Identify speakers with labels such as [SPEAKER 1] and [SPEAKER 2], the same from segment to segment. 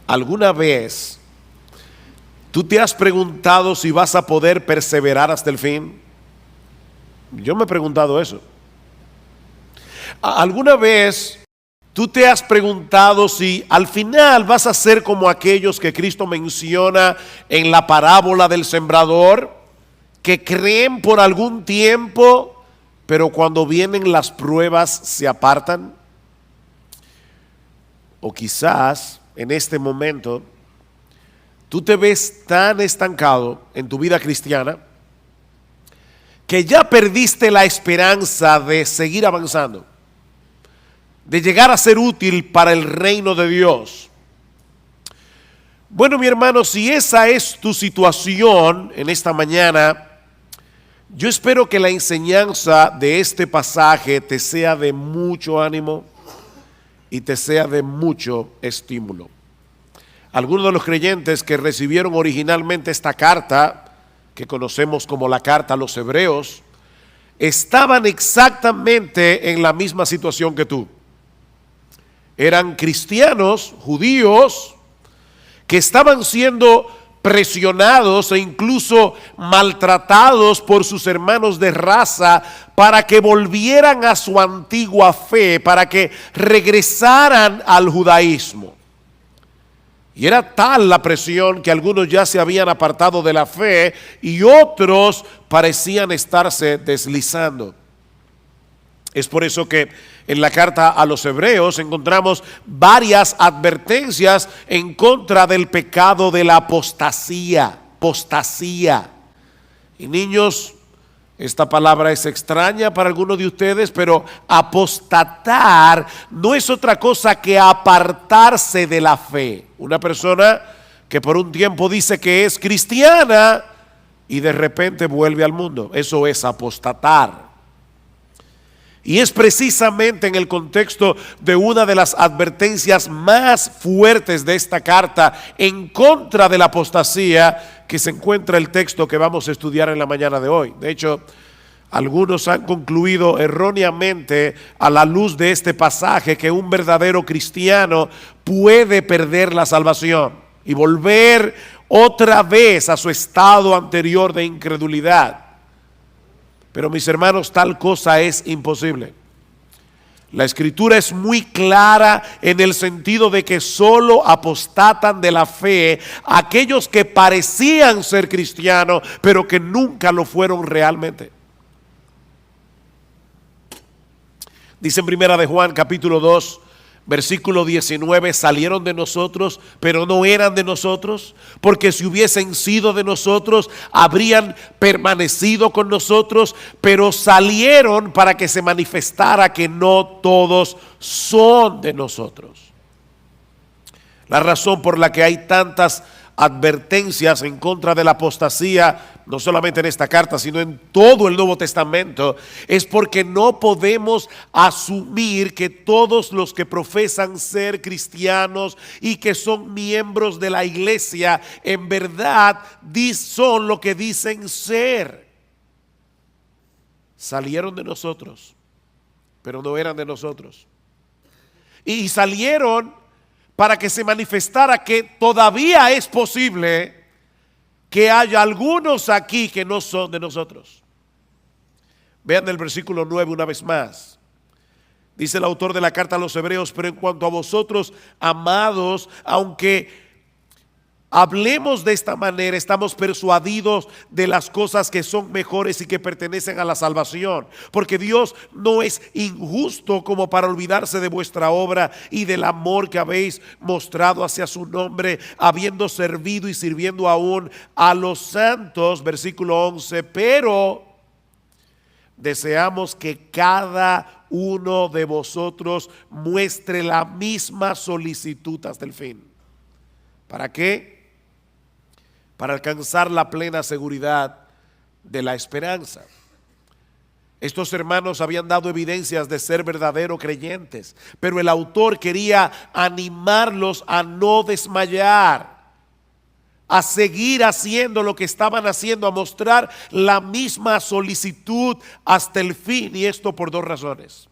[SPEAKER 1] ¿Alguna vez tú te has preguntado si vas a poder perseverar hasta el fin? Yo me he preguntado eso. ¿Alguna vez tú te has preguntado si al final vas a ser como aquellos que Cristo menciona en la parábola del sembrador, que creen por algún tiempo, pero cuando vienen las pruebas se apartan? O quizás en este momento tú te ves tan estancado en tu vida cristiana que ya perdiste la esperanza de seguir avanzando, de llegar a ser útil para el reino de Dios. Bueno, mi hermano, si esa es tu situación en esta mañana, yo espero que la enseñanza de este pasaje te sea de mucho ánimo y te sea de mucho estímulo. Algunos de los creyentes que recibieron originalmente esta carta, que conocemos como la carta a los Hebreos, estaban exactamente en la misma situación que tú. Eran cristianos, judíos, que estaban siendo presionados e incluso maltratados por sus hermanos de raza para que volvieran a su antigua fe, para que regresaran al judaísmo. Y era tal la presión que algunos ya se habían apartado de la fe y otros parecían estarse deslizando. Es por eso que en la carta a los Hebreos encontramos varias advertencias en contra del pecado de la apostasía. Y niños, esta palabra es extraña para algunos de ustedes, pero apostatar no es otra cosa que apartarse de la fe. Una persona que por un tiempo dice que es cristiana y de repente vuelve al mundo. Eso es apostatar. Y es precisamente en el contexto de una de las advertencias más fuertes de esta carta en contra de la apostasía que se encuentra el texto que vamos a estudiar en la mañana de hoy. De hecho, algunos han concluido erróneamente a la luz de este pasaje que un verdadero cristiano puede perder la salvación y volver otra vez a su estado anterior de incredulidad. Pero mis hermanos, tal cosa es imposible. La escritura es muy clara en el sentido de que solo apostatan de la fe aquellos que parecían ser cristianos, pero que nunca lo fueron realmente. Dice en Primera de Juan capítulo 2, versículo 19, salieron de nosotros, pero no eran de nosotros, porque si hubiesen sido de nosotros, habrían permanecido con nosotros, pero salieron para que se manifestara que no todos son de nosotros. La razón por la que hay tantas advertencias en contra de la apostasía, no solamente en esta carta, sino en todo el Nuevo Testamento, es porque no podemos asumir que todos los que profesan ser cristianos y que son miembros de la iglesia, en verdad son lo que dicen ser. Salieron de nosotros, pero no eran de nosotros. Y salieron para que se manifestara que todavía es posible que haya algunos aquí que no son de nosotros. Vean el versículo 9 una vez más. Dice el autor de la carta a los Hebreos: pero en cuanto a vosotros, amados, aunque hablemos de esta manera, estamos persuadidos de las cosas que son mejores y que pertenecen a la salvación, porque Dios no es injusto como para olvidarse de vuestra obra y del amor que habéis mostrado hacia su nombre, habiendo servido y sirviendo aún a los santos. Versículo 11, pero deseamos que cada uno de vosotros muestre la misma solicitud hasta el fin. ¿Para qué? Para alcanzar la plena seguridad de la esperanza. Estos hermanos habían dado evidencias de ser verdaderos creyentes, pero el autor quería animarlos a no desmayar, a seguir haciendo lo que estaban haciendo, a mostrar la misma solicitud hasta el fin, y esto por dos razones.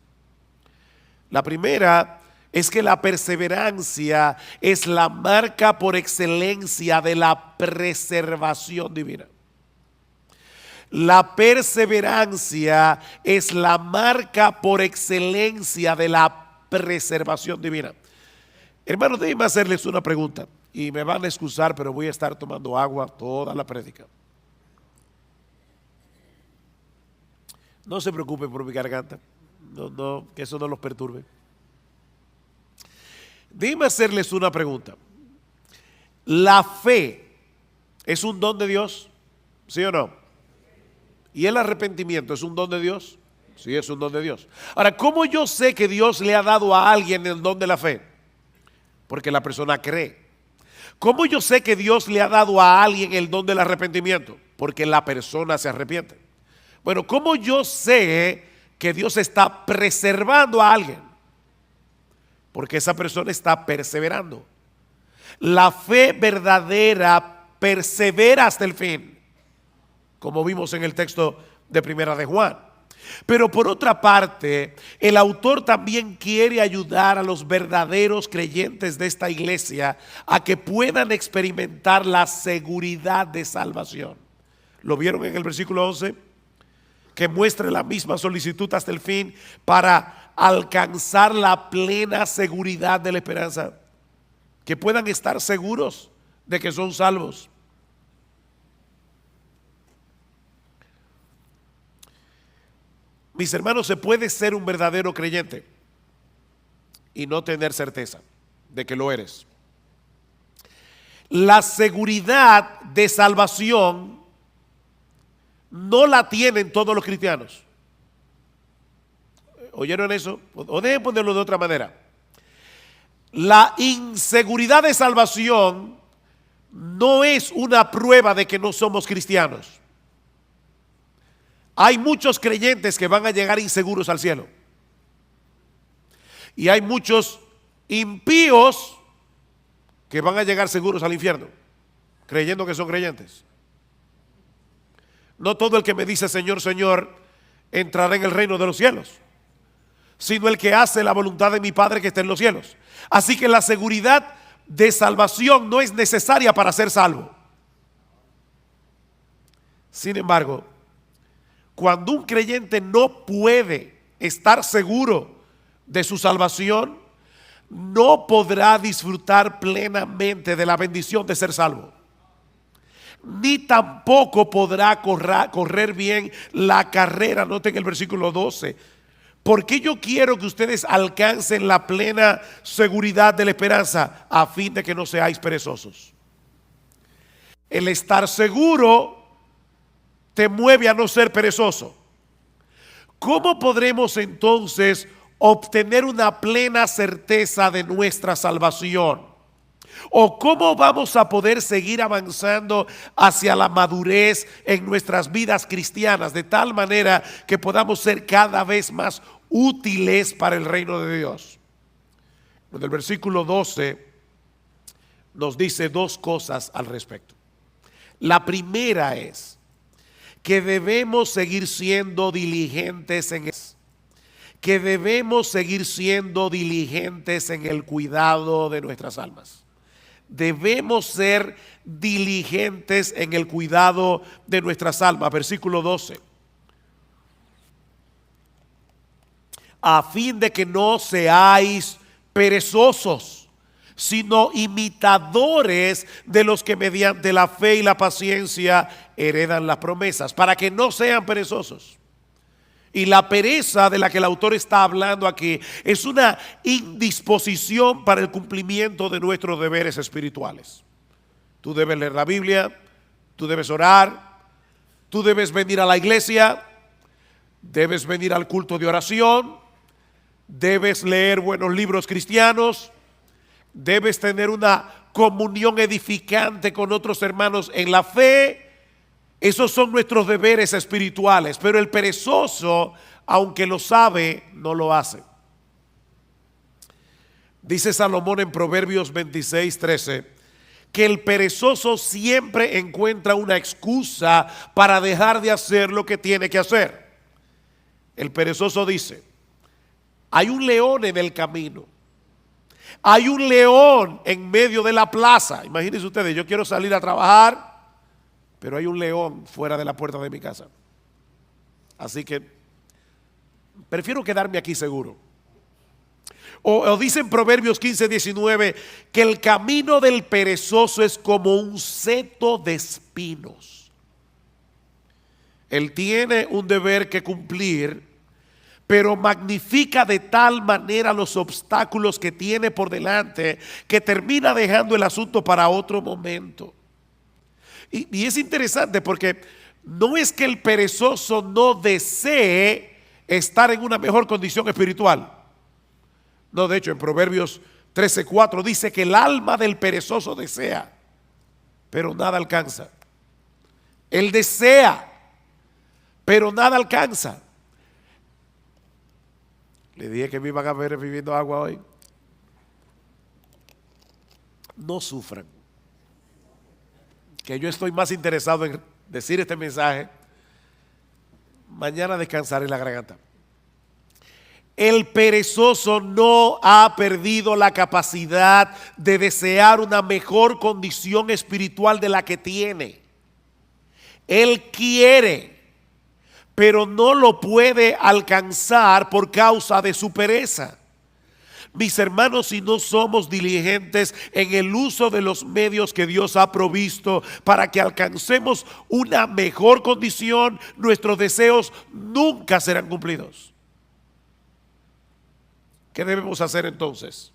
[SPEAKER 1] La primera es que la perseverancia es la marca por excelencia de la preservación divina. La perseverancia es la marca por excelencia de la preservación divina. Hermanos, déjenme hacerles una pregunta y me van a excusar, pero voy a estar tomando agua toda la prédica. No se preocupen por mi garganta, no, que eso no los perturbe. Déjenme hacerles una pregunta. ¿La fe es un don de Dios? ¿Sí o no? ¿Y el arrepentimiento es un don de Dios? Sí, es un don de Dios. Ahora, ¿cómo yo sé que Dios le ha dado a alguien el don de la fe? Porque la persona cree. ¿Cómo yo sé que Dios le ha dado a alguien el don del arrepentimiento? Porque la persona se arrepiente. Bueno, ¿cómo yo sé que Dios está preservando a alguien? Porque esa persona está perseverando. La fe verdadera persevera hasta el fin, como vimos en el texto de Primera de Juan. Pero por otra parte, el autor también quiere ayudar a los verdaderos creyentes de esta iglesia a que puedan experimentar la seguridad de salvación. ¿Lo vieron en el versículo 11? Que muestre la misma solicitud hasta el fin para alcanzar la plena seguridad de la esperanza. Que puedan estar seguros de que son salvos. Mis hermanos, se puede ser un verdadero creyente y no tener certeza de que lo eres. La seguridad de salvación no la tienen todos los cristianos. ¿Oyeron eso? O deben ponerlo de otra manera. La inseguridad de salvación no es una prueba de que no somos cristianos. Hay muchos creyentes que van a llegar inseguros al cielo. Y hay muchos impíos que van a llegar seguros al infierno, creyendo que son creyentes. No todo el que me dice Señor, Señor, entrará en el reino de los cielos, sino el que hace la voluntad de mi Padre que está en los cielos. Así que la seguridad de salvación no es necesaria para ser salvo. Sin embargo, cuando un creyente no puede estar seguro de su salvación, no podrá disfrutar plenamente de la bendición de ser salvo. Ni tampoco podrá correr bien la carrera. Noten el versículo 12. Porque yo quiero que ustedes alcancen la plena seguridad de la esperanza, a fin de que no seáis perezosos. El estar seguro te mueve a no ser perezoso. ¿Cómo podremos entonces obtener una plena certeza de nuestra salvación? ¿O cómo vamos a poder seguir avanzando hacia la madurez en nuestras vidas cristianas de tal manera que podamos ser cada vez más útiles para el reino de Dios? En el versículo 12 nos dice dos cosas al respecto. La primera es que debemos seguir siendo diligentes que debemos seguir siendo diligentes en el cuidado de nuestras almas. Debemos ser diligentes en el cuidado de nuestras almas. Versículo 12. A fin de que no seáis perezosos, sino imitadores de los que mediante la fe y la paciencia heredan las promesas, para que no sean perezosos. Y la pereza de la que el autor está hablando aquí es una indisposición para el cumplimiento de nuestros deberes espirituales. Tú debes leer la Biblia, tú debes orar, tú debes venir a la iglesia, debes venir al culto de oración, debes leer buenos libros cristianos, debes tener una comunión edificante con otros hermanos en la fe. Esos son nuestros deberes espirituales, pero el perezoso, aunque lo sabe, no lo hace. Dice Salomón en Proverbios 26:13 que el perezoso siempre encuentra una excusa para dejar de hacer lo que tiene que hacer. El perezoso dice: hay un león en el camino Hay un león en medio de la plaza. Imagínense ustedes, yo quiero salir a trabajar, pero hay un león fuera de la puerta de mi casa. Así que prefiero quedarme aquí seguro. O dice en Proverbios 15:19 que el camino del perezoso es como un seto de espinos. Él tiene un deber que cumplir, pero magnifica de tal manera los obstáculos que tiene por delante que termina dejando el asunto para otro momento. Y es interesante porque no es que el perezoso no desee estar en una mejor condición espiritual. No, de hecho, en Proverbios 13:4 dice que el alma del perezoso desea, pero nada alcanza. Él desea, pero nada alcanza. Le dije que me iban a ver bebiendo agua hoy. No sufran. Que yo estoy más interesado en decir este mensaje. Mañana descansaré la garganta. El perezoso no ha perdido la capacidad de desear una mejor condición espiritual de la que tiene. Él quiere, pero no lo puede alcanzar por causa de su pereza. Mis hermanos, si no somos diligentes en el uso de los medios que Dios ha provisto para que alcancemos una mejor condición, nuestros deseos nunca serán cumplidos. ¿Qué debemos hacer entonces?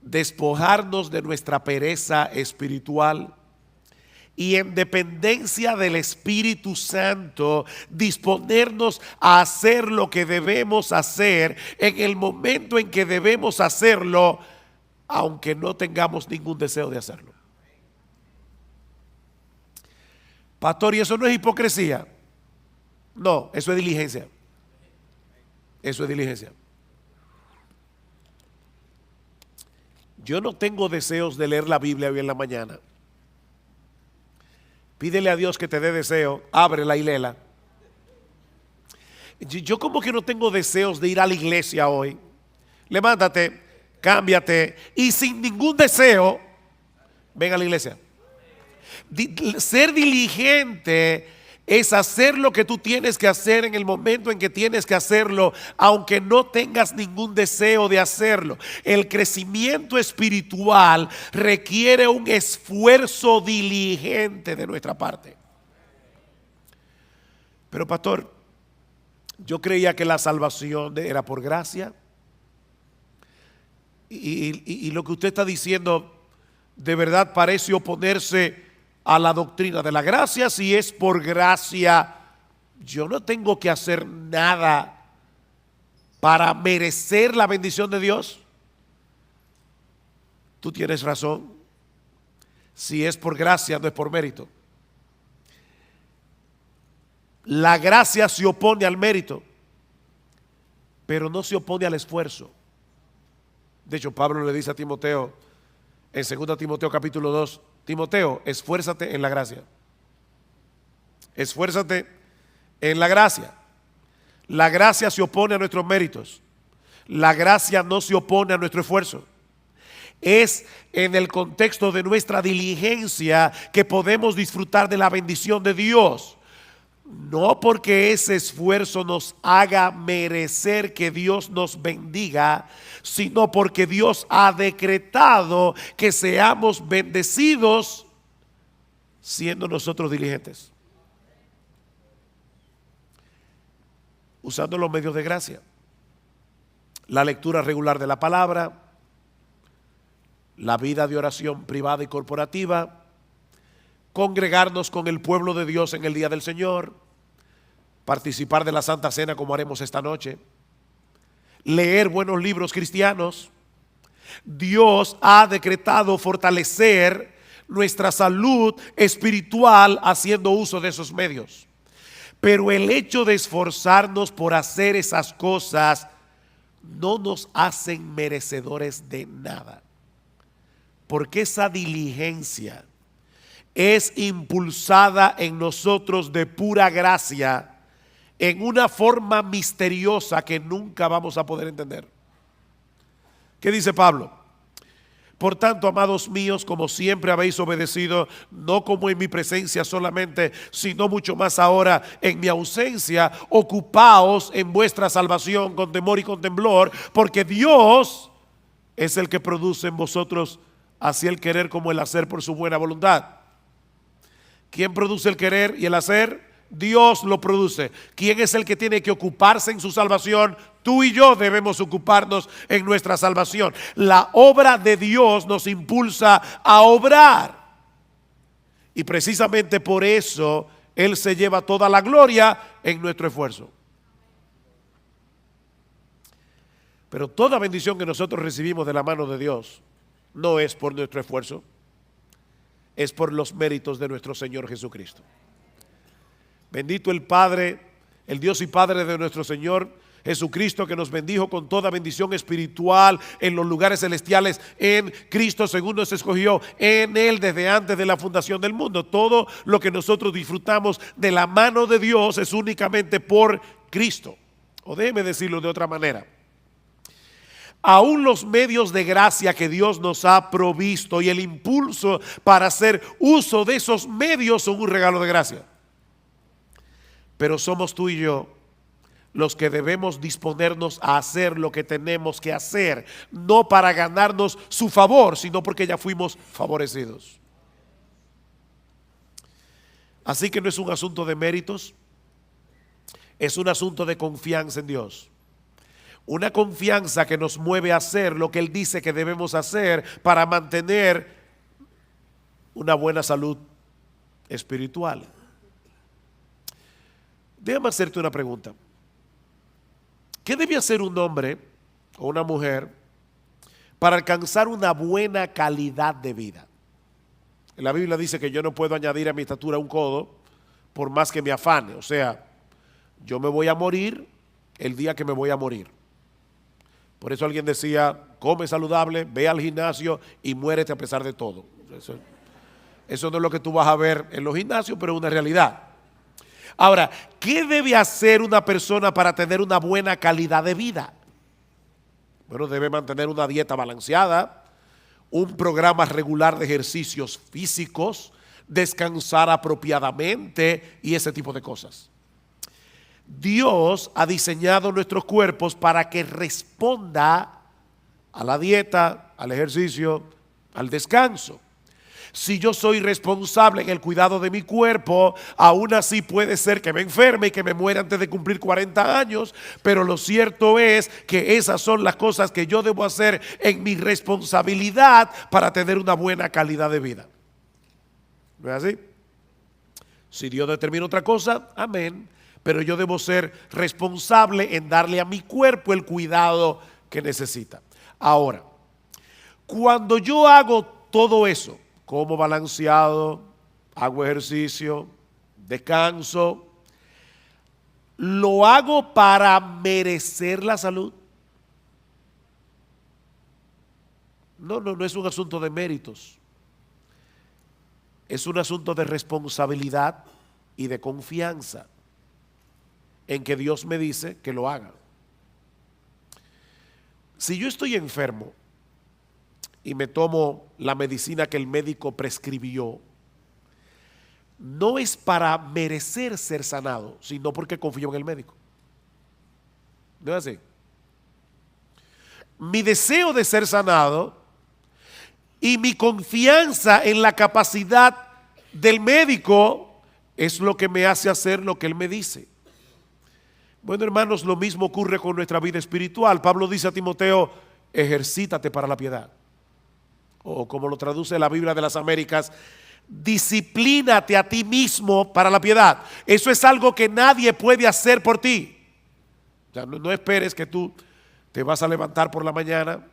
[SPEAKER 1] Despojarnos de nuestra pereza espiritual y en dependencia del Espíritu Santo disponernos a hacer lo que debemos hacer en el momento en que debemos hacerlo, aunque no tengamos ningún deseo de hacerlo. Pastor, ¿y eso no es hipocresía? No, eso es diligencia. Eso es diligencia. Yo no tengo deseos de leer la Biblia hoy en la mañana. Pídele a Dios que te dé deseo, ábrela y léela. Yo como que no tengo deseos de ir a la iglesia hoy. Levántate, cámbiate y sin ningún deseo, ven a la iglesia. Ser diligente es hacer lo que tú tienes que hacer en el momento en que tienes que hacerlo, aunque no tengas ningún deseo de hacerlo. El crecimiento espiritual requiere un esfuerzo diligente de nuestra parte. Pero pastor, yo creía que la salvación era por gracia. Y lo que usted está diciendo de verdad parece oponerse a la doctrina de la gracia. Si es por gracia, yo no tengo que hacer nada para merecer la bendición de Dios. Tú tienes razón. Si es por gracia, no es por mérito. La gracia se opone al mérito, pero no se opone al esfuerzo. De hecho, Pablo le dice a Timoteo en 2 Timoteo capítulo 2, Timoteo, esfuérzate en la gracia. Esfuérzate en la gracia. La gracia se opone a nuestros méritos. La gracia no se opone a nuestro esfuerzo. Es en el contexto de nuestra diligencia que podemos disfrutar de la bendición de Dios. No porque ese esfuerzo nos haga merecer que Dios nos bendiga, sino porque Dios ha decretado que seamos bendecidos siendo nosotros diligentes, usando los medios de gracia, la lectura regular de la palabra, la vida de oración privada y corporativa, congregarnos con el pueblo de Dios en el día del Señor, participar de la Santa Cena como haremos esta noche, leer buenos libros cristianos. Dios ha decretado fortalecer nuestra salud espiritual haciendo uso de esos medios. Pero el hecho de esforzarnos por hacer esas cosas no nos hacen merecedores de nada, porque esa diligencia es impulsada en nosotros de pura gracia en una forma misteriosa que nunca vamos a poder entender. ¿Qué dice Pablo? Por tanto, amados míos, como siempre habéis obedecido, no como en mi presencia solamente, sino mucho más ahora en mi ausencia, ocupaos en vuestra salvación con temor y con temblor, porque Dios es el que produce en vosotros así el querer como el hacer por su buena voluntad. ¿Quién produce el querer y el hacer? Dios lo produce. ¿Quién es el que tiene que ocuparse en su salvación? Tú y yo debemos ocuparnos en nuestra salvación. La obra de Dios nos impulsa a obrar. Y precisamente por eso Él se lleva toda la gloria en nuestro esfuerzo. Pero toda bendición que nosotros recibimos de la mano de Dios no es por nuestro esfuerzo, es por los méritos de nuestro Señor Jesucristo. Bendito el Padre, el Dios y Padre de nuestro Señor Jesucristo, que nos bendijo con toda bendición espiritual en los lugares celestiales en Cristo, según nos escogió en Él desde antes de la fundación del mundo. Todo lo que nosotros disfrutamos de la mano de Dios es únicamente por Cristo. O déjeme decirlo de otra manera. Aún los medios de gracia que Dios nos ha provisto y el impulso para hacer uso de esos medios son un regalo de gracia. Pero somos tú y yo los que debemos disponernos a hacer lo que tenemos que hacer, no para ganarnos su favor, sino porque ya fuimos favorecidos. Así que no es un asunto de méritos, es un asunto de confianza en Dios. Una confianza que nos mueve a hacer lo que Él dice que debemos hacer para mantener una buena salud espiritual. Déjame hacerte una pregunta. ¿Qué debe hacer un hombre o una mujer para alcanzar una buena calidad de vida? La Biblia dice que yo no puedo añadir a mi estatura un codo por más que me afane. O sea, yo me voy a morir el día que me voy a morir. Por eso alguien decía, come saludable, ve al gimnasio y muérete a pesar de todo. Eso no es lo que tú vas a ver en los gimnasios, pero es una realidad. Ahora, ¿qué debe hacer una persona para tener una buena calidad de vida? Bueno, debe mantener una dieta balanceada, un programa regular de ejercicios físicos, descansar apropiadamente y ese tipo de cosas. Dios ha diseñado nuestros cuerpos para que responda a la dieta, al ejercicio, al descanso. Si yo soy responsable en el cuidado de mi cuerpo, aún así puede ser que me enferme y que me muera antes de cumplir 40 años, pero lo cierto es que esas son las cosas que yo debo hacer en mi responsabilidad para tener una buena calidad de vida. ¿No es así? Si Dios determina otra cosa, amén, pero yo debo ser responsable en darle a mi cuerpo el cuidado que necesita. Ahora, cuando yo hago todo eso, como balanceado, hago ejercicio, descanso, ¿lo hago para merecer la salud? No es un asunto de méritos. Es un asunto de responsabilidad y de confianza en que Dios me dice que lo haga. Si yo estoy enfermo y me tomo la medicina que el médico prescribió, no es para merecer ser sanado, sino porque confío en el médico. ¿No es así? Mi deseo de ser sanado y mi confianza en la capacidad del médico es lo que me hace hacer lo que él me dice. Bueno, hermanos, lo mismo ocurre con nuestra vida espiritual. Pablo dice a Timoteo, ejercítate para la piedad. O como lo traduce la Biblia de las Américas, disciplínate a ti mismo para la piedad. Eso es algo que nadie puede hacer por ti. O sea, no esperes que tú te vas a levantar por la mañana.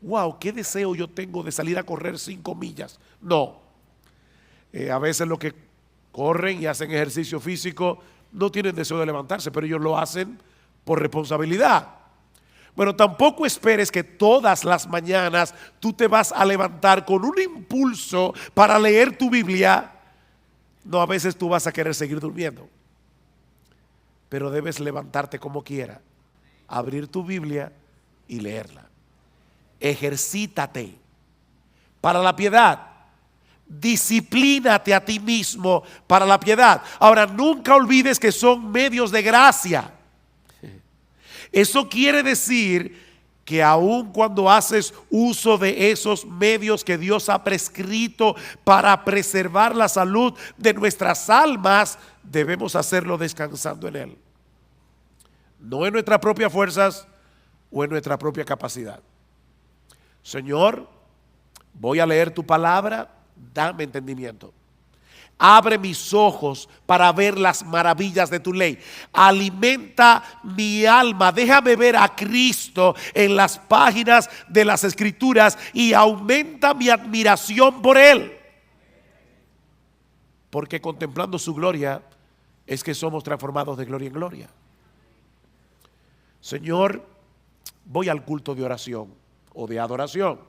[SPEAKER 1] Wow, qué deseo yo tengo de salir a correr 5 millas. No. A veces los que corren y hacen ejercicio físico no tienen deseo de levantarse, pero ellos lo hacen por responsabilidad. Bueno, tampoco esperes que todas las mañanas tú te vas a levantar con un impulso para leer tu Biblia. No, a veces tú vas a querer seguir durmiendo. Pero debes levantarte como quiera, abrir tu Biblia y leerla. ejercítate para la piedad. Disciplínate a ti mismo para la piedad. Ahora, nunca olvides que son medios de gracia. Eso quiere decir que aun cuando haces uso de esos medios que Dios ha prescrito para preservar la salud de nuestras almas, debemos hacerlo descansando en Él. No en nuestras propias fuerzas o en nuestra propia capacidad. Señor, voy a leer tu palabra, dame entendimiento. Abre mis ojos para ver las maravillas de tu ley. Alimenta mi alma. Déjame ver a Cristo en las páginas de las Escrituras y aumenta mi admiración por Él. Porque contemplando su gloria es que somos transformados de gloria en gloria. Señor, voy al culto de oración o de adoración.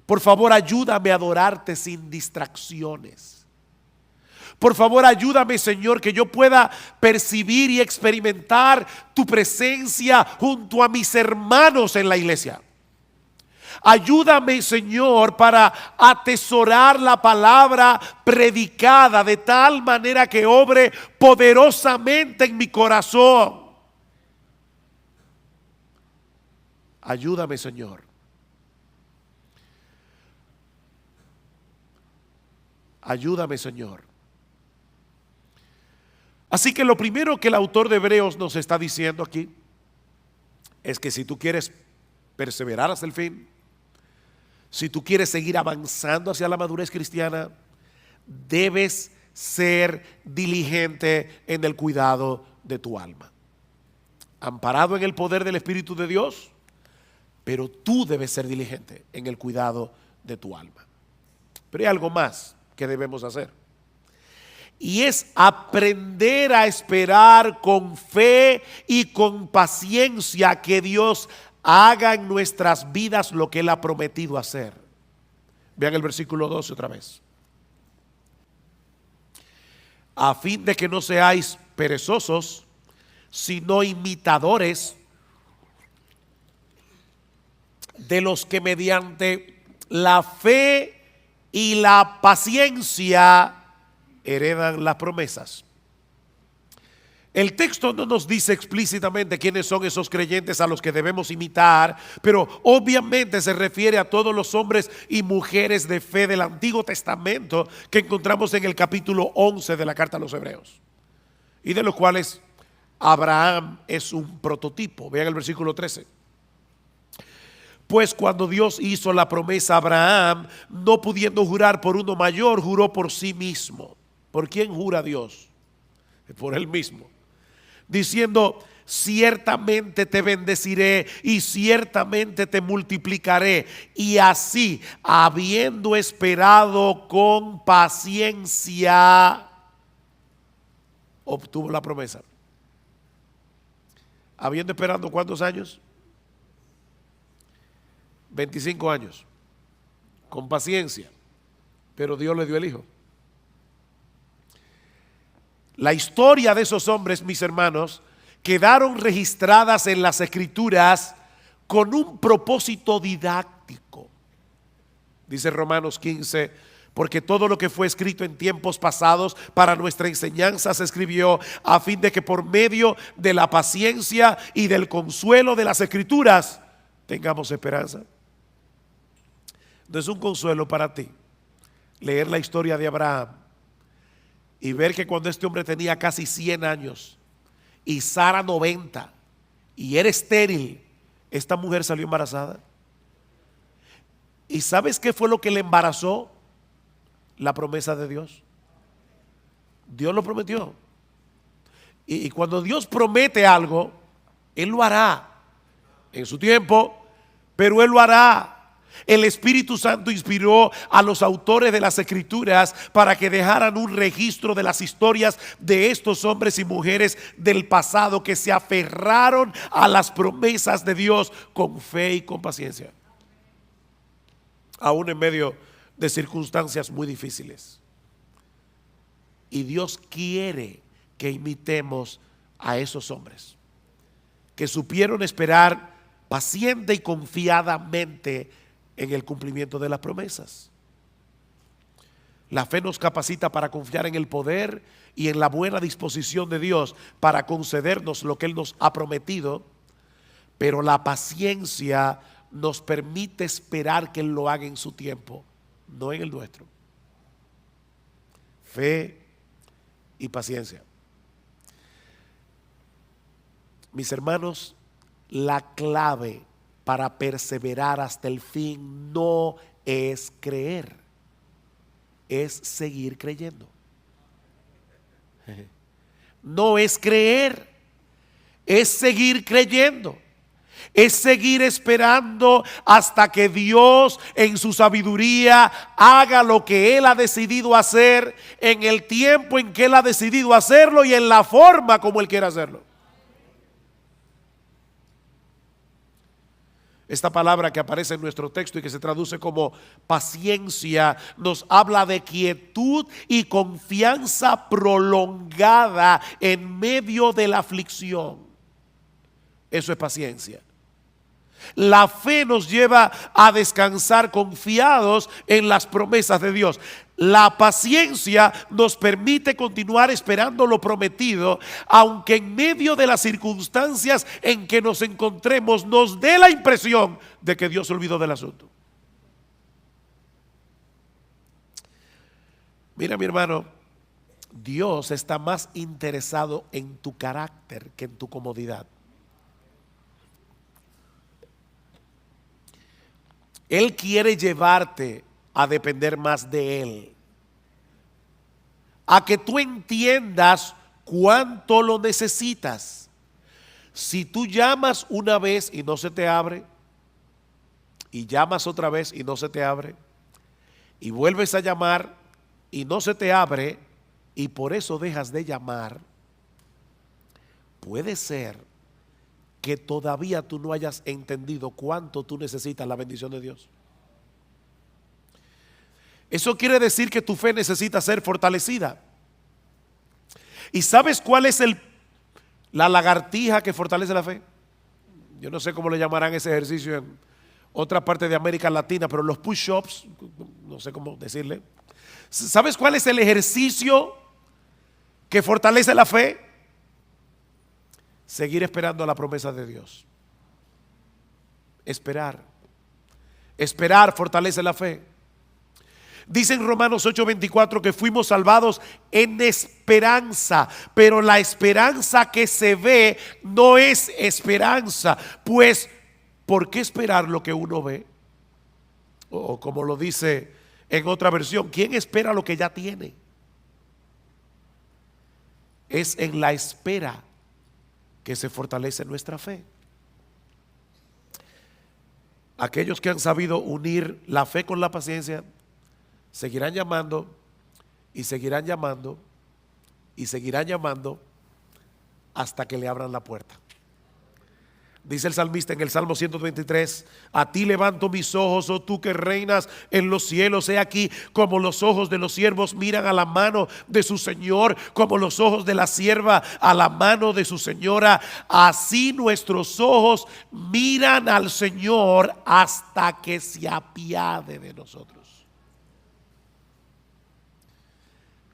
[SPEAKER 1] Por favor, ayúdame a adorarte sin distracciones. Por favor, ayúdame, Señor, que yo pueda percibir y experimentar tu presencia junto a mis hermanos en la iglesia. Ayúdame, Señor, para atesorar la palabra predicada de tal manera que obre poderosamente en mi corazón. Ayúdame, Señor. Ayúdame, Señor. Así que lo primero que el autor de Hebreos nos está diciendo aquí es que si tú quieres perseverar hasta el fin, si tú quieres seguir avanzando hacia la madurez cristiana, debes ser diligente en el cuidado de tu alma. Amparado en el poder del Espíritu de Dios, pero tú debes ser diligente en el cuidado de tu alma. Pero hay algo más que debemos hacer. Y es aprender a esperar con fe y con paciencia que Dios haga en nuestras vidas lo que Él ha prometido hacer. Vean el versículo 12 otra vez. A fin de que no seáis perezosos, sino imitadores de los que mediante la fe y la paciencia heredan las promesas. El texto no nos dice explícitamente quiénes son esos creyentes a los que debemos imitar, pero obviamente se refiere a todos los hombres y mujeres de fe del Antiguo Testamento que encontramos en el capítulo 11 de la carta a los Hebreos, y de los cuales Abraham es un prototipo. Vean el versículo 13. Pues cuando Dios hizo la promesa a Abraham, no pudiendo jurar por uno mayor, juró por sí mismo. ¿Por quién jura Dios? Por Él mismo. Diciendo, ciertamente te bendeciré y ciertamente te multiplicaré. Y así, habiendo esperado con paciencia, obtuvo la promesa. Habiendo esperado ¿cuántos años? 25 años. Con paciencia. Pero Dios le dio el hijo. La historia de esos hombres, mis hermanos, quedaron registradas en las Escrituras con un propósito didáctico. Dice Romanos 15, porque todo lo que fue escrito en tiempos pasados para nuestra enseñanza se escribió a fin de que por medio de la paciencia y del consuelo de las Escrituras tengamos esperanza. Entonces, un consuelo para ti leer la historia de Abraham y ver que cuando este hombre tenía casi 100 años y Sara 90 y era estéril, esta mujer salió embarazada. ¿Y sabes qué fue lo que le embarazó? La promesa de Dios. Dios lo prometió. Y cuando Dios promete algo, Él lo hará en su tiempo, pero Él lo hará. El Espíritu Santo inspiró a los autores de las Escrituras para que dejaran un registro de las historias de estos hombres y mujeres del pasado que se aferraron a las promesas de Dios con fe y con paciencia, aún en medio de circunstancias muy difíciles. Y Dios quiere que imitemos a esos hombres que supieron esperar paciente y confiadamente en el cumplimiento de las promesas. La fe nos capacita para confiar en el poder y en la buena disposición de Dios para concedernos lo que Él nos ha prometido, pero la paciencia nos permite esperar que Él lo haga en su tiempo, no en el nuestro. Fe y paciencia. Mis hermanos, la clave para perseverar hasta el fin no es creer, es seguir creyendo. No es creer, es seguir creyendo. Es seguir esperando hasta que Dios en su sabiduría haga lo que Él ha decidido hacer en el tiempo en que Él ha decidido hacerlo y en la forma como Él quiere hacerlo. Esta palabra que aparece en nuestro texto y que se traduce como paciencia nos habla de quietud y confianza prolongada en medio de la aflicción. Eso es paciencia. La fe nos lleva a descansar confiados en las promesas de Dios. La paciencia nos permite continuar esperando lo prometido, aunque en medio de las circunstancias en que nos encontremos nos dé la impresión de que Dios se olvidó del asunto. Mira, mi hermano, Dios está más interesado en tu carácter que en tu comodidad. Él quiere llevarte a depender más de Él, a que tú entiendas cuánto lo necesitas. Si tú llamas una vez y no se te abre, y llamas otra vez y no se te abre, y vuelves a llamar y no se te abre, y por eso dejas de llamar, puede ser que todavía tú no hayas entendido cuánto tú necesitas la bendición de Dios. Eso quiere decir que tu fe necesita ser fortalecida. ¿Y sabes cuál es la lagartija que fortalece la fe? Yo no sé cómo le llamarán ese ejercicio en otra parte de América Latina, pero los push-ups, no sé cómo decirle. ¿Sabes cuál es el ejercicio que fortalece la fe? Seguir esperando a la promesa de Dios. Esperar fortalece la fe. Dice en Romanos 8:24 que fuimos salvados en esperanza, pero la esperanza que se ve no es esperanza. Pues, ¿por qué esperar lo que uno ve? O como lo dice en otra versión, ¿quién espera lo que ya tiene? Es en la espera que se fortalece nuestra fe. Aquellos que han sabido unir la fe con la paciencia seguirán llamando y seguirán llamando y seguirán llamando hasta que le abran la puerta. Dice el salmista en el Salmo 123: a ti levanto mis ojos, oh tú que reinas en los cielos. He aquí como los ojos de los siervos miran a la mano de su Señor, como los ojos de la sierva a la mano de su señora. Así nuestros ojos miran al Señor hasta que se apiade de nosotros.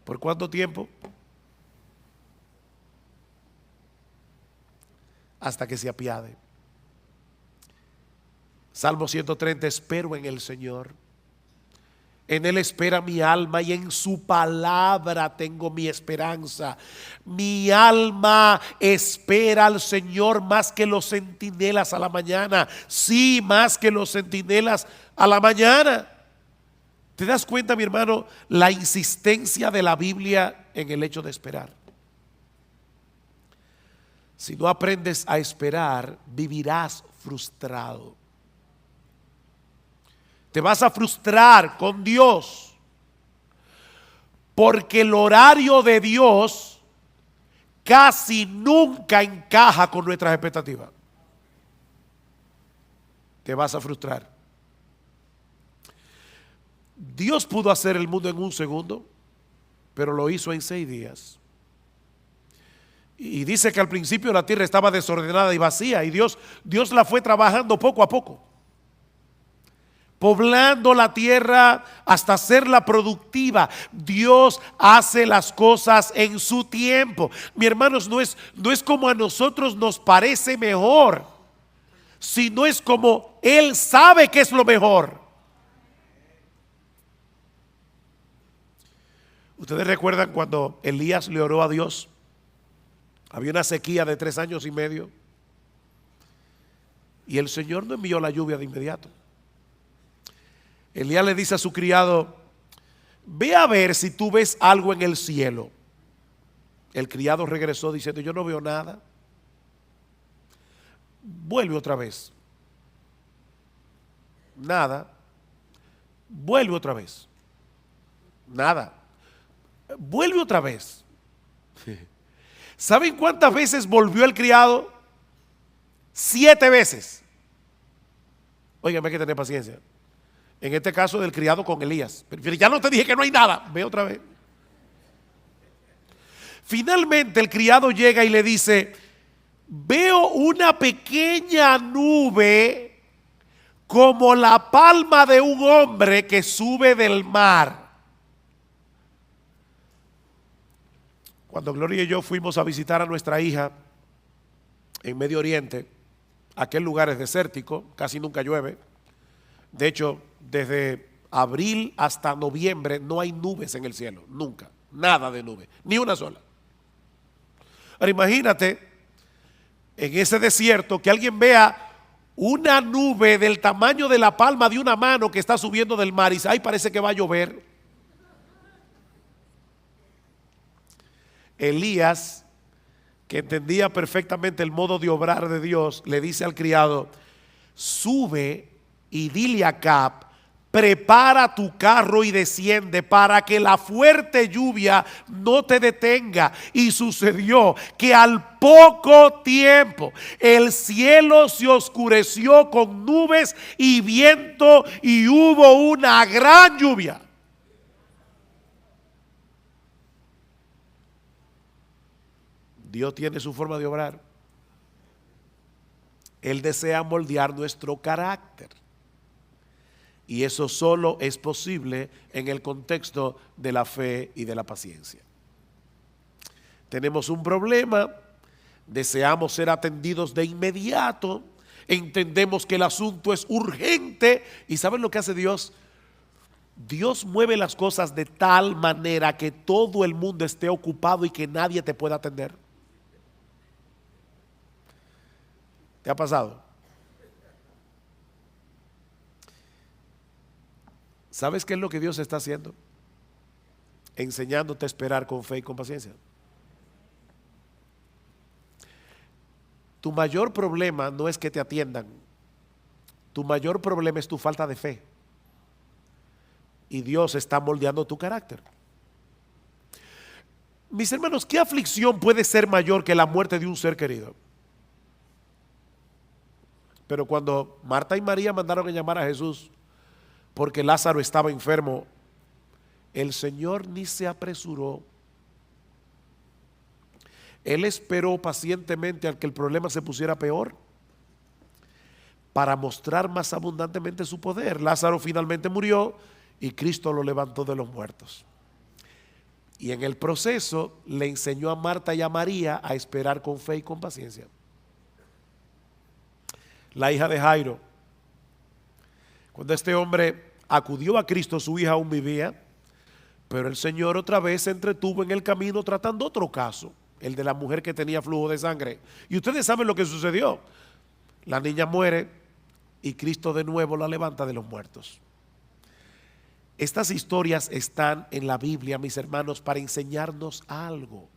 [SPEAKER 1] ¿Por cuánto tiempo? Hasta que se apiade. Salmo 130: espero en el Señor, en Él espera mi alma y en su palabra tengo mi esperanza. Mi alma espera al Señor más que los centinelas a la mañana. Sí, más que los centinelas a la mañana. ¿Te das cuenta, mi hermano, la insistencia de la Biblia en el hecho de esperar? Si no aprendes a esperar, vivirás frustrado. Te vas a frustrar con Dios, porque el horario de Dios casi nunca encaja con nuestras expectativas. Te vas a frustrar. Dios pudo hacer el mundo en un segundo, pero lo hizo en 6 días. Y dice que al principio la tierra estaba desordenada y vacía, y Dios la fue trabajando poco a poco, poblando la tierra hasta hacerla productiva. Dios hace las cosas en su tiempo. Mi hermanos, no es como a nosotros nos parece mejor, sino es como Él sabe que es lo mejor. Ustedes recuerdan cuando Elías le oró a Dios. Había una sequía de 3 años y medio, y el Señor no envió la lluvia de inmediato. Elías le dice a su criado: ve a ver si tú ves algo en el cielo. El criado regresó diciendo: yo no veo nada. Vuelve otra vez. Nada. Vuelve otra vez. Nada. Vuelve otra vez. ¿Saben cuántas veces volvió el criado? 7 veces. Óigame, hay que tener paciencia. En este caso del criado con Elías. Pero ya no te dije que no hay nada. Ve otra vez. Finalmente el criado llega y le dice: veo una pequeña nube como la palma de un hombre que sube del mar. Cuando Gloria y yo fuimos a visitar a nuestra hija en Medio Oriente, aquel lugar es desértico, casi nunca llueve. De hecho, desde abril hasta noviembre no hay nubes en el cielo, nunca, nada de nube, ni una sola. Ahora imagínate en ese desierto que alguien vea una nube del tamaño de la palma de una mano que está subiendo del mar y dice: ay, parece que va a llover. Elías, que entendía perfectamente el modo de obrar de Dios, le dice al criado: sube y dile a Acab: prepara tu carro y desciende para que la fuerte lluvia no te detenga. Y sucedió que al poco tiempo el cielo se oscureció con nubes y viento y hubo una gran lluvia. Dios tiene su forma de obrar. Él desea moldear nuestro carácter. Y eso solo es posible en el contexto de la fe y de la paciencia. Tenemos un problema, deseamos ser atendidos de inmediato, entendemos que el asunto es urgente. ¿Y saben lo que hace Dios? Dios mueve las cosas de tal manera que todo el mundo esté ocupado y que nadie te pueda atender. ¿Te ha pasado? ¿Sabes qué es lo que Dios está haciendo? Enseñándote a esperar con fe y con paciencia. Tu mayor problema no es que te atiendan. Tu mayor problema es tu falta de fe. Y Dios está moldeando tu carácter. Mis hermanos, ¿qué aflicción puede ser mayor que la muerte de un ser querido? Pero cuando Marta y María mandaron a llamar a Jesús porque Lázaro estaba enfermo, el Señor ni se apresuró. Él esperó pacientemente a que el problema se pusiera peor para mostrar más abundantemente su poder. Lázaro finalmente murió y Cristo lo levantó de los muertos. Y en el proceso le enseñó a Marta y a María a esperar con fe y con paciencia. La hija de Jairo, cuando este hombre acudió a Cristo, su hija aún vivía, pero el Señor otra vez se entretuvo en el camino tratando otro caso, el de la mujer que tenía flujo de sangre. Y ustedes saben lo que sucedió. La niña muere y Cristo de nuevo la levanta de los muertos. Estas historias están en la Biblia, mis hermanos, para enseñarnos algo.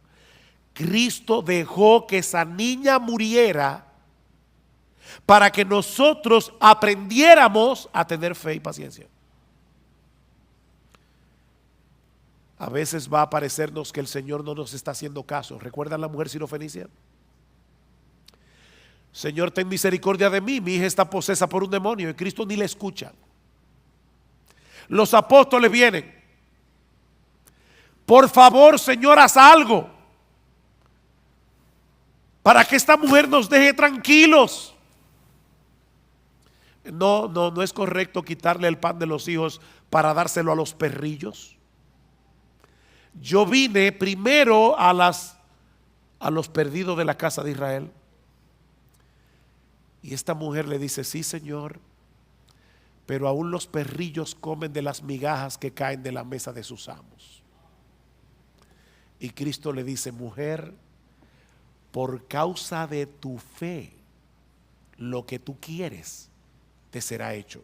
[SPEAKER 1] Cristo dejó que esa niña muriera para que nosotros aprendiéramos a tener fe y paciencia. A veces va a parecernos que el Señor no nos está haciendo caso. ¿Recuerdan la mujer sirofenicia? Señor, ten misericordia de mí, mi hija está posesa por un demonio, y Cristo ni le escucha. Los apóstoles vienen: por favor, Señor, haz algo. para que esta mujer nos deje tranquilos. No es correcto quitarle el pan de los hijos para dárselo a los perrillos. Yo vine primero a los perdidos de la casa de Israel. Y esta mujer le dice: sí, Señor, pero aún los perrillos comen de las migajas que caen de la mesa de sus amos. Y Cristo le dice: mujer, por causa de tu fe, lo que tú quieres te será hecho.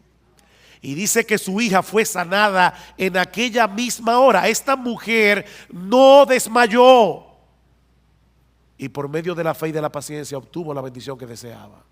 [SPEAKER 1] Y dice que su hija fue sanada en aquella misma hora. Esta mujer no desmayó, y por medio de la fe y de la paciencia obtuvo la bendición que deseaba.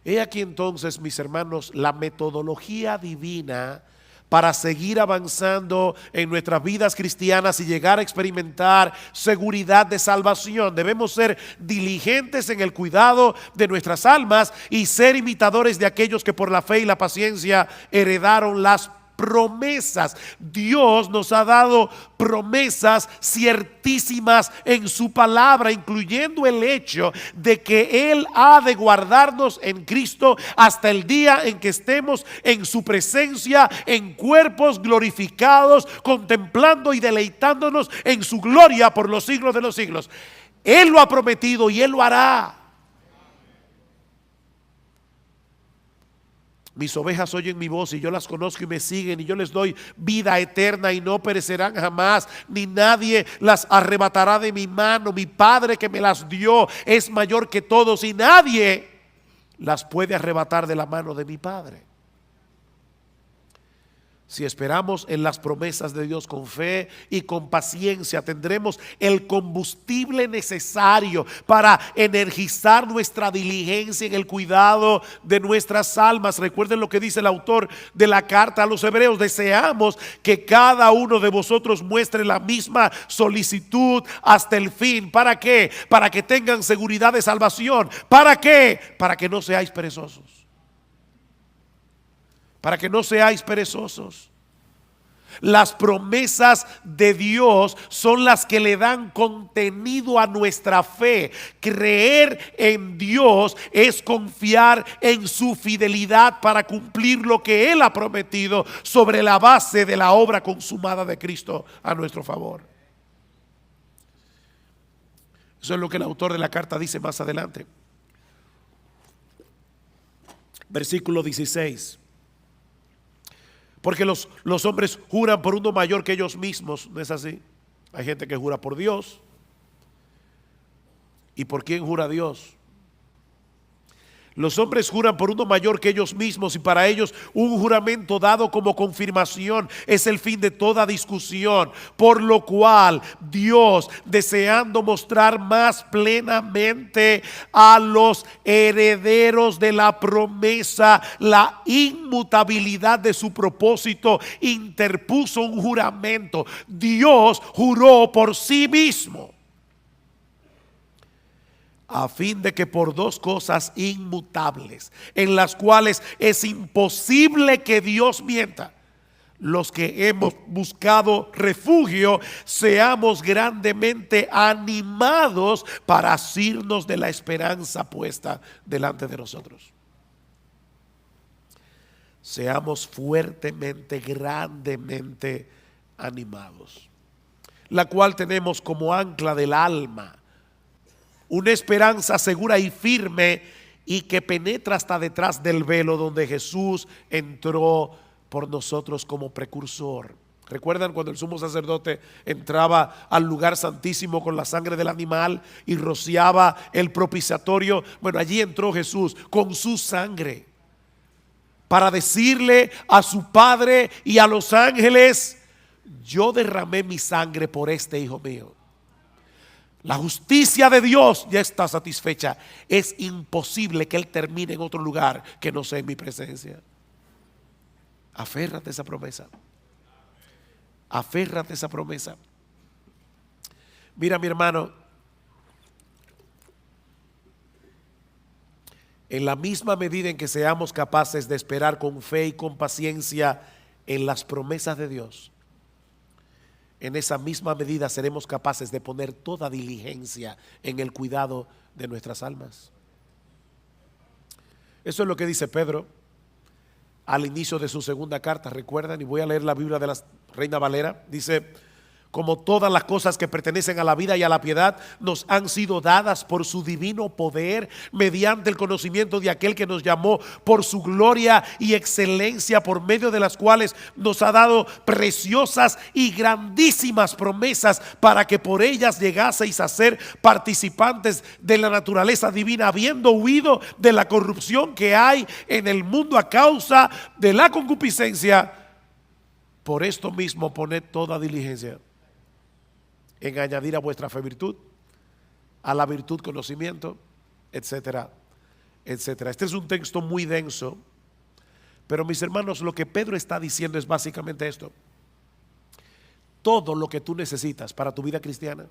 [SPEAKER 1] He aquí entonces, mis hermanos, la metodología divina para seguir avanzando en nuestras vidas cristianas y llegar a experimentar seguridad de salvación. Debemos ser diligentes en el cuidado de nuestras almas y ser imitadores de aquellos que por la fe y la paciencia heredaron las promesas. Dios nos ha dado promesas ciertísimas en su palabra, incluyendo el hecho de que Él ha de guardarnos en Cristo hasta el día en que estemos en su presencia en cuerpos glorificados, contemplando y deleitándonos en su gloria por los siglos de los siglos. Él lo ha prometido y Él lo hará. Mis ovejas oyen mi voz y yo las conozco y me siguen, y yo les doy vida eterna y no perecerán jamás, ni nadie las arrebatará de mi mano. Mi Padre que me las dio es mayor que todos y nadie las puede arrebatar de la mano de mi Padre. Si esperamos en las promesas de Dios con fe y con paciencia, tendremos el combustible necesario para energizar nuestra diligencia en el cuidado de nuestras almas. Recuerden lo que dice el autor de la carta a los Hebreos: deseamos que cada uno de vosotros muestre la misma solicitud hasta el fin. ¿Para qué? Para que tengan seguridad de salvación. ¿Para qué? Para que no seáis perezosos. Para que no seáis perezosos. Las promesas de Dios son las que le dan contenido a nuestra fe. Creer en Dios es confiar en su fidelidad para cumplir lo que Él ha prometido sobre la base de la obra consumada de Cristo a nuestro favor. Eso es lo que el autor de la carta dice más adelante. Versículo 16. Porque los hombres juran por uno mayor que ellos mismos. ¿No es así? Hay gente que jura por Dios. ¿Y por quién jura Dios? Los hombres juran por uno mayor que ellos mismos, y para ellos un juramento dado como confirmación es el fin de toda discusión. Por lo cual Dios, deseando mostrar más plenamente a los herederos de la promesa la inmutabilidad de su propósito, interpuso un juramento. Dios juró por sí mismo, a fin de que por dos cosas inmutables, en las cuales es imposible que Dios mienta, los que hemos buscado refugio seamos grandemente animados para asirnos de la esperanza puesta delante de nosotros. Seamos fuertemente, grandemente animados, la cual tenemos como ancla del alma, una esperanza segura y firme, y que penetra hasta detrás del velo, donde Jesús entró por nosotros como precursor. ¿Recuerdan cuando el sumo sacerdote entraba al lugar santísimo con la sangre del animal y rociaba el propiciatorio? Bueno, allí entró Jesús con su sangre para decirle a su Padre y a los ángeles: yo derramé mi sangre por este hijo mío. La justicia de Dios ya está satisfecha. Es imposible que Él termine en otro lugar que no sea en mi presencia. Aférrate a esa promesa. Aférrate a esa promesa. Mira, mi hermano, en la misma medida en que seamos capaces de esperar con fe y con paciencia en las promesas de Dios, en esa misma medida seremos capaces de poner toda diligencia en el cuidado de nuestras almas. Eso es lo que dice Pedro al inicio de su segunda carta. Recuerdan, y voy a leer la Biblia de la Reina Valera. Dice: como todas las cosas que pertenecen a la vida y a la piedad nos han sido dadas por su divino poder, mediante el conocimiento de aquel que nos llamó por su gloria y excelencia, por medio de las cuales nos ha dado preciosas y grandísimas promesas, para que por ellas llegaseis a ser participantes de la naturaleza divina, habiendo huido de la corrupción que hay en el mundo a causa de la concupiscencia. Por esto mismo poned toda diligencia en añadir a vuestra fe virtud, a la virtud conocimiento, etcétera, etcétera. Este es un texto muy denso, pero mis hermanos, lo que Pedro está diciendo es básicamente esto: todo lo que tú necesitas para tu vida cristiana,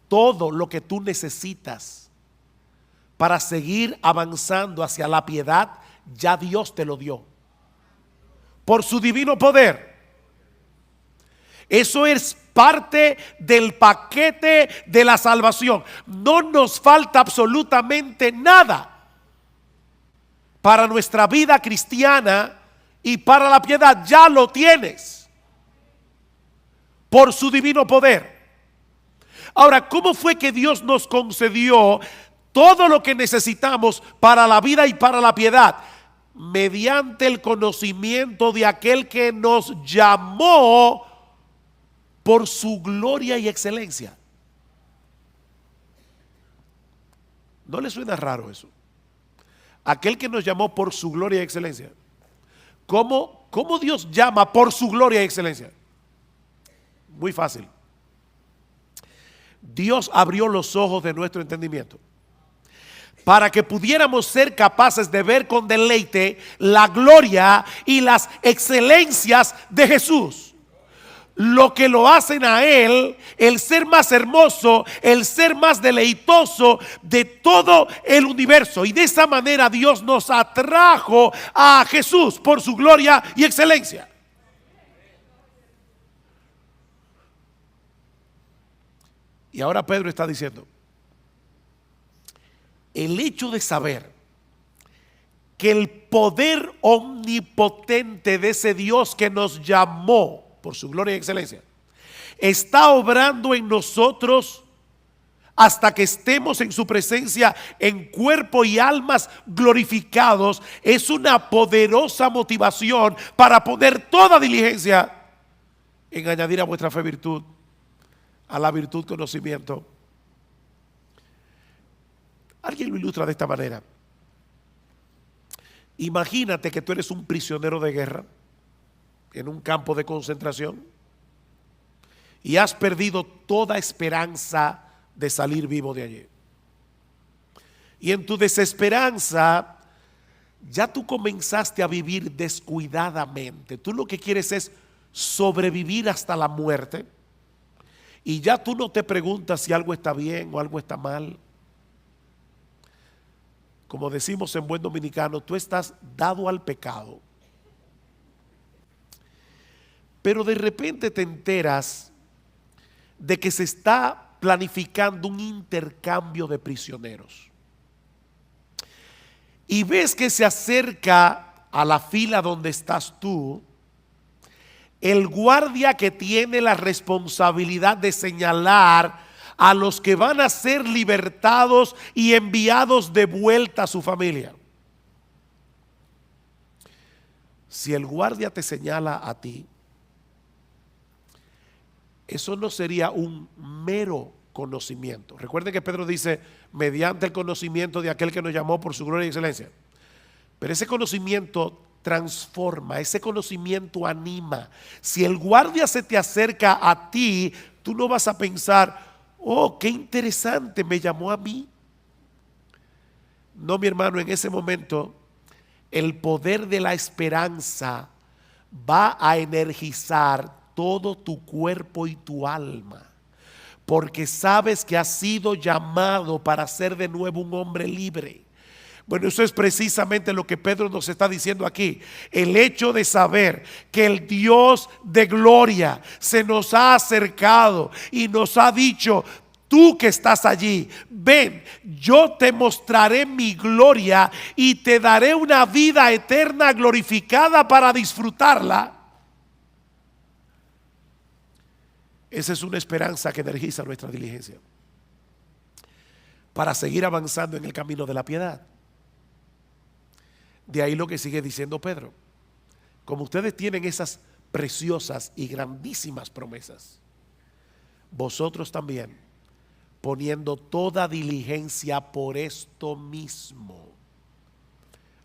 [SPEAKER 1] todo lo que tú necesitas para seguir avanzando hacia la piedad, ya Dios te lo dio por su divino poder. Eso es parte del paquete de la salvación. No nos falta absolutamente nada para nuestra vida cristiana y para la piedad. Ya lo tienes por su divino poder. Ahora, ¿cómo fue que Dios nos concedió todo lo que necesitamos para la vida y para la piedad? Mediante el conocimiento de aquel que nos llamó por su gloria y excelencia. ¿No le suena raro eso? Aquel que nos llamó por su gloria y excelencia. ¿Cómo Dios llama por su gloria y excelencia? Muy fácil. Dios abrió los ojos de nuestro entendimiento para que pudiéramos ser capaces de ver con deleite la gloria y las excelencias de Jesús. Lo que lo hacen a Él el ser más hermoso, el ser más deleitoso de todo el universo. Y de esa manera Dios nos atrajo a Jesús por su gloria y excelencia. Y ahora Pedro está diciendo: el hecho de saber que el poder omnipotente de ese Dios que nos llamó por su gloria y excelencia está obrando en nosotros hasta que estemos en su presencia en cuerpo y almas glorificados, es una poderosa motivación para poner toda diligencia en añadir a vuestra fe virtud, a la virtud conocimiento. Alguien lo ilustra de esta manera: imagínate que tú eres un prisionero de guerra en un campo de concentración y has perdido toda esperanza de salir vivo de allí. Y en tu desesperanza ya tú comenzaste a vivir descuidadamente. Tú lo que quieres es sobrevivir hasta la muerte, y ya tú no te preguntas si algo está bien o algo está mal. Como decimos en buen dominicano, tú estás dado al pecado. Pero de repente te enteras de que se está planificando un intercambio de prisioneros. Y ves que se acerca a la fila donde estás tú el guardia que tiene la responsabilidad de señalar a los que van a ser libertados y enviados de vuelta a su familia. Si el guardia te señala a ti, eso no sería un mero conocimiento. Recuerden que Pedro dice: mediante el conocimiento de aquel que nos llamó por su gloria y excelencia. Pero ese conocimiento transforma, ese conocimiento anima. Si el guardia se te acerca a ti, tú no vas a pensar: oh, qué interesante, me llamó a mí. No, mi hermano, en ese momento el poder de la esperanza va a energizar todo tu cuerpo y tu alma, porque sabes que has sido llamado para ser de nuevo un hombre libre. Bueno, eso es precisamente lo que Pedro nos está diciendo aquí. El hecho de saber que el Dios de gloria se nos ha acercado y nos ha dicho: tú que estás allí, ven, yo te mostraré mi gloria y te daré una vida eterna glorificada para disfrutarla. Esa es una esperanza que energiza nuestra diligencia para seguir avanzando en el camino de la piedad. De ahí lo que sigue diciendo Pedro: como ustedes tienen esas preciosas y grandísimas promesas, vosotros también, poniendo toda diligencia por esto mismo,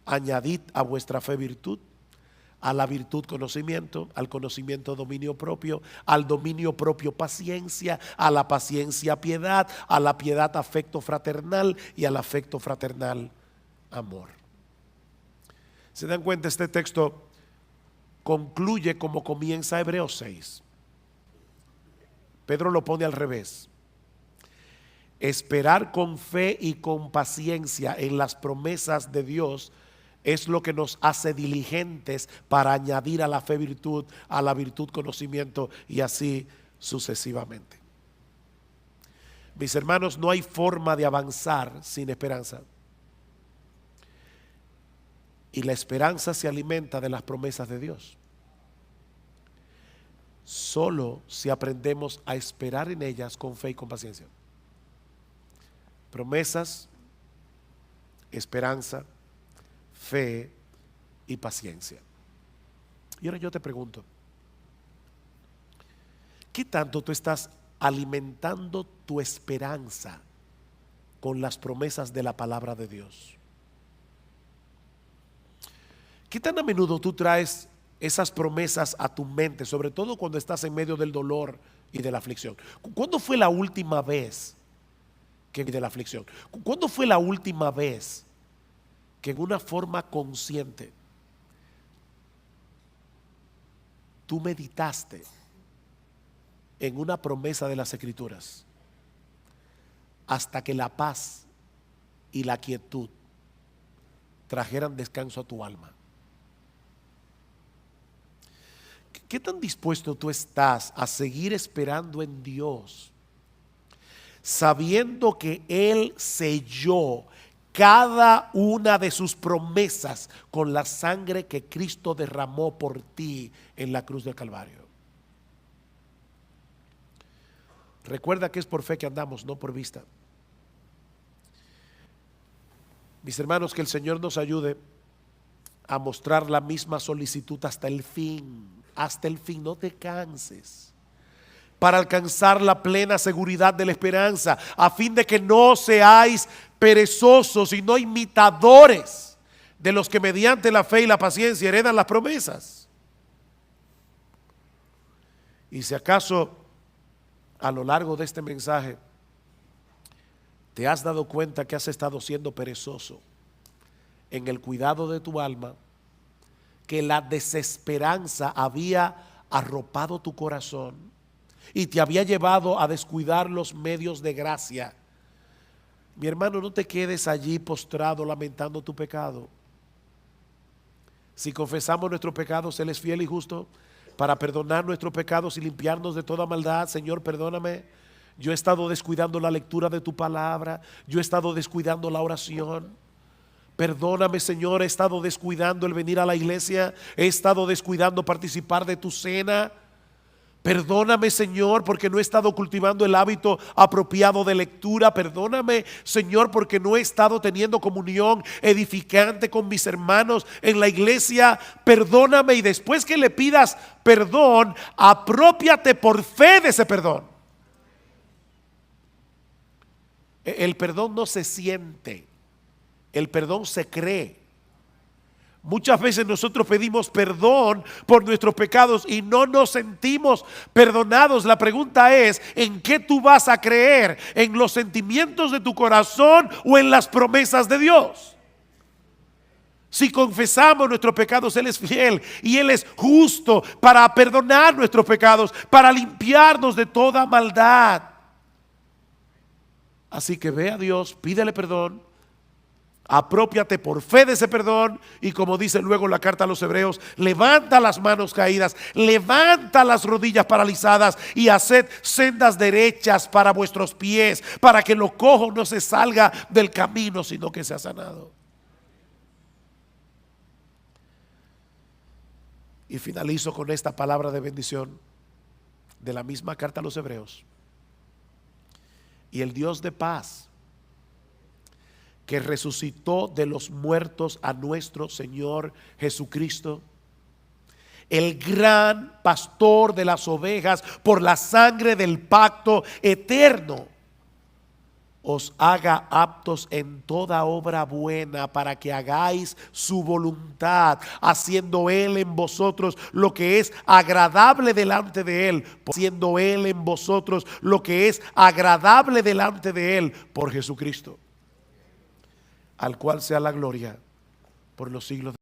[SPEAKER 1] añadid a vuestra fe virtud, a la virtud conocimiento, al conocimiento dominio propio, al dominio propio paciencia, a la paciencia piedad, a la piedad afecto fraternal y al afecto fraternal amor. ¿Se dan cuenta? Este texto concluye como comienza Hebreos 6. Pedro lo pone al revés. Esperar con fe y con paciencia en las promesas de Dios es lo que nos hace diligentes para añadir a la fe virtud, a la virtud conocimiento y así sucesivamente. Mis hermanos, no hay forma de avanzar sin esperanza. Y la esperanza se alimenta de las promesas de Dios. Solo si aprendemos a esperar en ellas con fe y con paciencia. Promesas, esperanza, fe y paciencia. Y ahora yo te pregunto: ¿qué tanto tú estás alimentando tu esperanza con las promesas de la palabra de Dios? ¿Qué tan a menudo tú traes esas promesas a tu mente, sobre todo cuando estás en medio del dolor y de la aflicción? ¿Cuándo fue la última vez que de la aflicción? ¿Cuándo fue la última vez que en una forma consciente tú meditaste en una promesa de las Escrituras hasta que la paz y la quietud trajeran descanso a tu alma? ¿Qué tan dispuesto tú estás a seguir esperando en Dios, sabiendo que Él selló cada una de sus promesas con la sangre que Cristo derramó por ti en la cruz del Calvario? Recuerda que es por fe que andamos, no por vista. Mis hermanos, que el Señor nos ayude a mostrar la misma solicitud hasta el fin. Hasta el fin, no te canses, para alcanzar la plena seguridad de la esperanza, a fin de que no seáis perezosos y no imitadores de los que mediante la fe y la paciencia heredan las promesas. Y si acaso a lo largo de este mensaje te has dado cuenta que has estado siendo perezoso en el cuidado de tu alma, que la desesperanza había arropado tu corazón y te había llevado a descuidar los medios de gracia, mi hermano, no te quedes allí postrado lamentando tu pecado. Si confesamos nuestros pecados, Él es fiel y justo para perdonar nuestros pecados y limpiarnos de toda maldad. Señor, perdóname, yo he estado descuidando la lectura de tu palabra, yo he estado descuidando la oración. Perdóname, Señor, he estado descuidando el venir a la iglesia, he estado descuidando participar de tu cena. Perdóname, Señor, porque no he estado cultivando el hábito apropiado de lectura. Perdóname, Señor, porque no he estado teniendo comunión edificante con mis hermanos en la iglesia. Perdóname, y después que le pidas perdón, aprópiate por fe de ese perdón. El perdón no se siente. El perdón se cree. Muchas veces nosotros pedimos perdón por nuestros pecados y no nos sentimos perdonados. La pregunta es: ¿en qué tú vas a creer? ¿En los sentimientos de tu corazón o en las promesas de Dios? Si confesamos nuestros pecados, Él es fiel y Él es justo para perdonar nuestros pecados, para limpiarnos de toda maldad. Así que ve a Dios, pídele perdón, Apropiate por fe de ese perdón y, como dice luego la carta a los Hebreos, levanta las manos caídas, levanta las rodillas paralizadas y haced sendas derechas para vuestros pies, para que lo cojo no se salga del camino, sino que sea sanado. Y finalizo con esta palabra de bendición de la misma carta a los Hebreos. Y el Dios de paz, que resucitó de los muertos a nuestro Señor Jesucristo, el gran pastor de las ovejas, por la sangre del pacto eterno, os haga aptos en toda obra buena, para que hagáis su voluntad, haciendo Él en vosotros lo que es agradable delante de Él, haciendo Él en vosotros lo que es agradable delante de Él, por Jesucristo, al cual sea la gloria por los siglos.